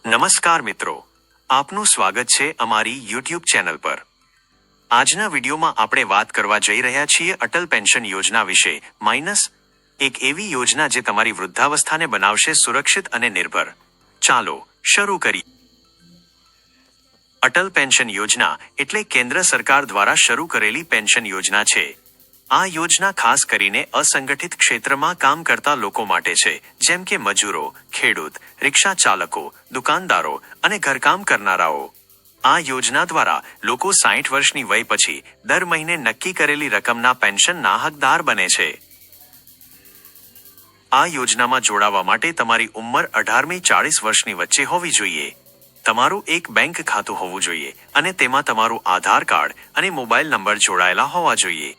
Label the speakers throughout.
Speaker 1: નમસ્કાર મિત્રો, આપનું સ્વાગત છે અમારી યુટ્યુબ ચેનલ પર। આજના વિડીયોમાં આપણે વાત કરવા જઈ રહ્યા છીએ અટલ પેન્શન યોજના વિશે એક એવી યોજના જે તમારી વૃદ્ધાવસ્થાને બનાવશે સુરક્ષિત અને નિર્ભર। ચાલો શરૂ કરીએ। અટલ પેન્શન યોજના એટલે કેન્દ્ર સરકાર દ્વારા શરૂ કરેલી પેન્શન યોજના છે। આ યોજના ખાસ કરીને અસંગઠિત ક્ષેત્રમાં કામ કરતા લોકો માટે છે, જેમ કે મજૂરો, ખેડૂત, રિક્ષા ચાલકો, દુકાનદારો અને ઘરકામ કરનારાઓ। આ યોજના દ્વારા લોકો 60 વર્ષની વય પછી દર મહિને નક્કી કરેલી રકમના પેન્શનના હકદાર બને છે। આ યોજનામાં જોડાવા માટે તમારી ઉંમર 18થી 40 વર્ષની વચ્ચે હોવી જોઈએ। તમારું એક બેંક ખાતું હોવું જોઈએ અને તેમાં તમારું આધાર કાર્ડ અને મોબાઈલ નંબર જોડાયેલા હોવા જોઈએ।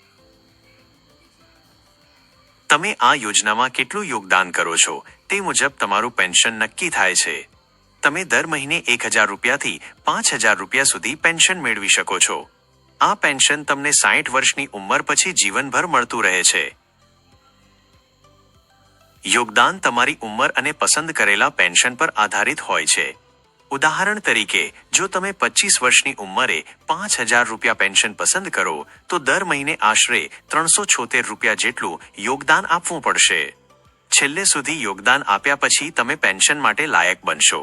Speaker 1: તમે આ યોજનામાં કેટલું યોગદાન કરો છો તે મુજબ તમારું પેન્શન નક્કી થાય છે। તમે દર મહિને 1000 રૂપિયાથી 5000 રૂપિયા સુધી પેન્શન મેળવી શકો છો। આ પેન્શન તમને 60 વર્ષની ઉંમર પછી જીવનભર મળતું રહે છે। યોગદાન તમારી ઉંમર અને પસંદ કરેલા પેન્શન પર આધારિત હોય છે। ઉદાહરણ તરીકે, જો તમે 25 વર્ષની ઉંમરે 5000 રૂપિયા પેન્શન પસંદ કરો તો દર મહિને આશરે 376 રૂપિયા જેટલું યોગદાન આપવું પડશે। છેલ્લે સુધી યોગદાન આપ્યા પછી તમે પેન્શન માટે લાયક બનશો।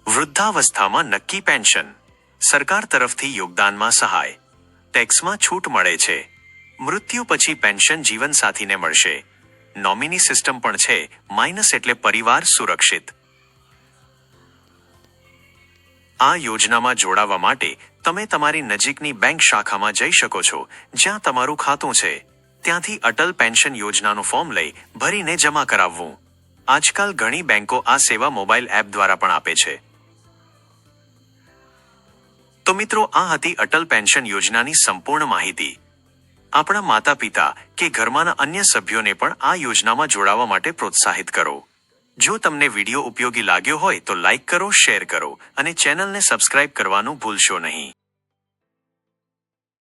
Speaker 1: વૃદ્ધાવસ્થામાં નક્કી પેન્શન। સરકાર તરફથી યોગદાનમાં સહાય, ટેક્સમાં છૂટ મળે છે। મૃત્યુ પછી પેન્શન જીવનસાથીને મળશે। નોમિની સિસ્ટમ પણ છે, એટલે પરિવાર સુરક્ષિત। આ યોજનામાં જોડાવા માટે તમે તમારી નજીકની બેંક શાખામાં જઈ શકો છો, જ્યાં તમારું ખાતું છે। ત્યાંથી અટલ પેન્શન યોજનાનું ફોર્મ લઈ ભરીને જમા કરાવવું। આજકાલ ઘણી બેંકો આ સેવા મોબાઈલ એપ દ્વારા પણ આપે છે। તો મિત્રો, આ હતી અટલ પેન્શન યોજનાની સંપૂર્ણ માહિતી। આપણા માતા પિતા કે ઘરમાંના અન્ય સભ્યોને પણ આ યોજનામાં જોડાવા માટે પ્રોત્સાહિત કરો। જો તમને વિડીયો ઉપયોગી લાગ્યો હોય તો લાઇક કરો, શેર કરો અને ચેનલને સબસ્ક્રાઇબ કરવાનું ભૂલશો નહીં।